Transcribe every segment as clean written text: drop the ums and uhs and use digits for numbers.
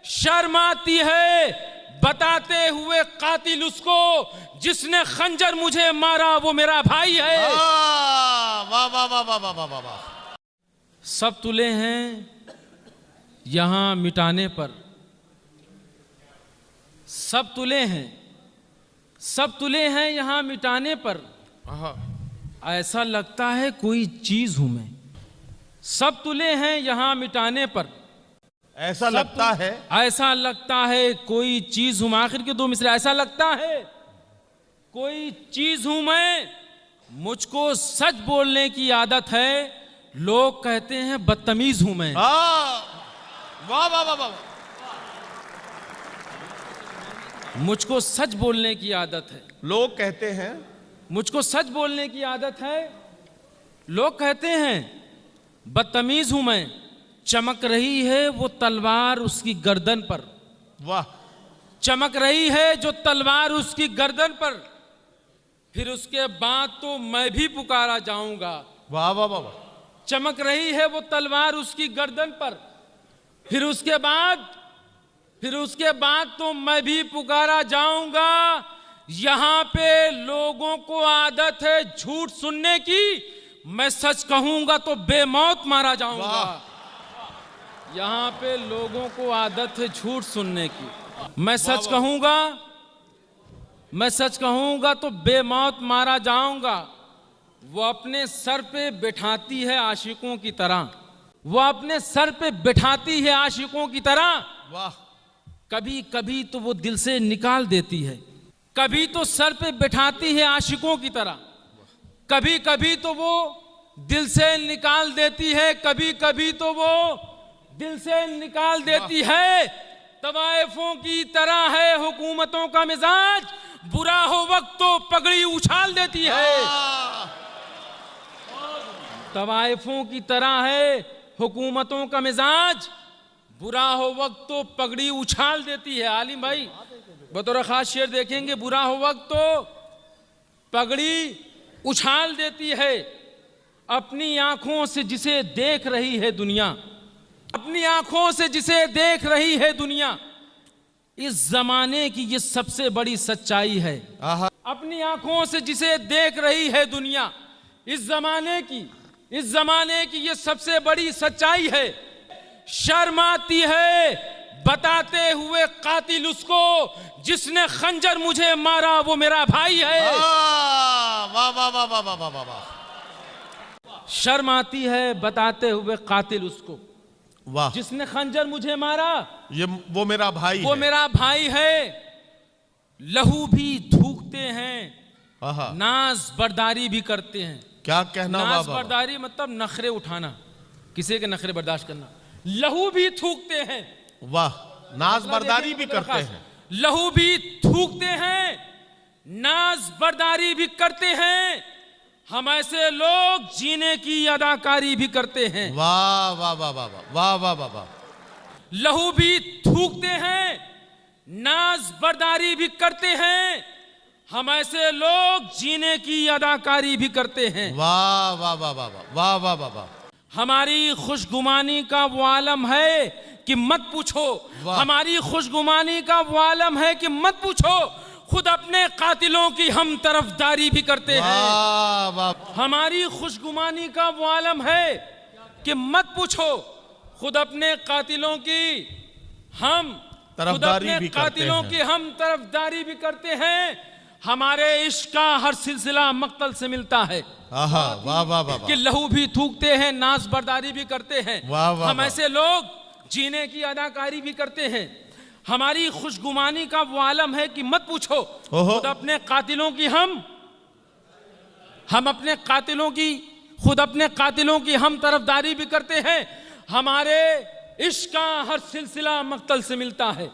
शर्म आती है बताते हुए कातिल उसको जिसने खंजर मुझे मारा वो मेरा भाई है। वाह वाह वाह वाह वाह वाह वाह। सब तुले हैं यहां मिटाने पर, सब तुले हैं, सब तुले हैं यहां मिटाने पर, ऐसा लगता है कोई चीज हूं मैं। सब तुले हैं यहां मिटाने पर, ऐसा लगता है, ऐसा लगता है कोई चीज हूं। आखिर के दो मिसरे, ऐसा लगता है कोई चीज हूं मैं, मुझको सच बोलने की आदत है, लोग कहते हैं बदतमीज हूं मैं। वाह वाह वाह वाह। मुझको सच बोलने की आदत है, लोग कहते हैं, मुझको सच बोलने की आदत है, लोग कहते हैं बदतमीज हूं मैं। चमक रही है वो तलवार उसकी गर्दन पर, वाह। चमक रही है जो तलवार उसकी गर्दन पर, फिर उसके बाद तो मैं भी पुकारा जाऊंगा। वाह वाह वाह वाह। चमक रही है वो तलवार उसकी गर्दन पर, फिर उसके बाद तो मैं भी पुकारा जाऊंगा। यहां पे लोगों को आदत है झूठ सुनने की, मैं सच कहूंगा तो बेमौत मारा जाऊंगा। यहां पे लोगों को आदत है झूठ सुनने की, मैं सच कहूंगा, मैं सच कहूंगा तो बेमौत मारा जाऊंगा। वो अपने सर पे बिठाती है आशिकों की तरह, वो अपने सर पे बिठाती है आशिकों की तरह। वाह। कभी कभी तो वो दिल से निकाल देती है, कभी तो सर पे बिठाती है आशिकों की तरह, कभी कभी तो वो दिल से निकाल देती है, कभी कभी तो वो दिल से निकाल देती है। तवाइफों की तरह है हुकूमतों का मिजाज, बुरा हो वक्त तो पगड़ी उछाल देती है। तवाइफों की तरह है हुकूमतों का मिजाज, बुरा हो वक्त तो पगड़ी उछाल देती है। आलिम भाई बतौर खास शेर देखेंगे, बुरा हो वक्त तो पगड़ी उछाल देती है। अपनी आंखों से जिसे देख रही है दुनिया, अपनी आंखों से जिसे देख रही है दुनिया, इस जमाने की ये सबसे बड़ी सच्चाई है। अपनी आंखों से जिसे देख रही है दुनिया, इस जमाने की ये सबसे बड़ी सच्चाई है। शर्म आती है बताते हुए कातिल उसको जिसने खंजर मुझे मारा वो मेरा भाई है। वाह वाह वाह वाह वाह वाह वाह। शर्म आती है बताते हुए कातिल उसको, वाह, जिसने खंजर मुझे मारा ये वो मेरा भाई वो है। मेरा भाई है। लहू भी थूकते हैं, नाज बर्दारी भी करते हैं। क्या कहना? नाज बर्दारी मतलब नखरे उठाना, किसी के नखरे बर्दाश्त करना। लहू भी थूकते हैं, वाह, नाज बर्दारी भी करते हैं। लहू भी थूकते हैं, नाज बर्दारी भी करते हैं। हम ऐसे लोग जीने की अदाकारी भी करते हैं। वाह वाह वाह वाह वाह वाह वाह वाह। लहू भी थूकते हैं, नाज बर्दारी भी करते हैं। हम ऐसे लोग जीने की अदाकारी भी करते हैं। वाह वाह वाह वाह वाह वाह वाह वाह। हमारी खुशगुमानी का वो आलम है कि मत पूछो, हमारी खुशगुमानी का वो आलम है कि मत पूछो। खुद अपने कातिलों की हम तरफदारी भी करते हैं। हमारी खुशगुमानी का वो आलम है कि मत पूछो, खुद अपने कातिलों की हम तरफदारी भी करते हैं। हमारे इश्क का हर सिलसिला मक्तल से मिलता है। वाह वाह वाह। कि लहू भी थूकते हैं, नाज बर्दारी भी करते हैं। हम ऐसे लोग जीने की अदाकारी भी करते हैं। हमारी खुशगुमानी का वो आलम है कि मत पूछो। खुद अपने कातिलों की खुद अपने कातिलों की हम तरफदारी भी करते हैं। हमारे इश्क का हर सिलसिला मक्तल से मिलता है।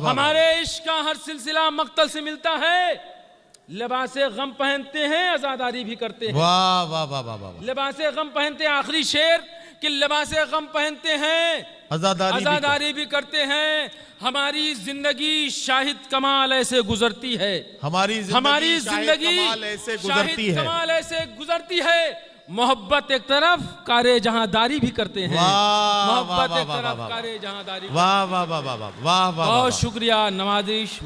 हमारे इश्क का हर सिलसिला मक्तल से मिलता है। लिबासे गम पहनते हैं, आजादारी भी करते हैं। वाह वाह वाह वाह वाह। लिबासे गम पहनते हैं, आखिरी शेर कि लिबासे गम पहनते हैं, आजादारी भी करते हैं। हमारी जिंदगी शाहिद कमाल ऐसे गुजरती है। हमारी जिंदगी कमाल ऐसे गुजरती है। कमाल ऐसे गुजरती है। मोहब्बत एक तरफ कारे जहांदारी भी करते हैं। वाह, मोहब्बत वाह, एक वाह, तरफ वाह, कारे जहांदारी। वाह वाह वाह वाह वाह वाह वाह बहुत शुक्रिया नवाजिश।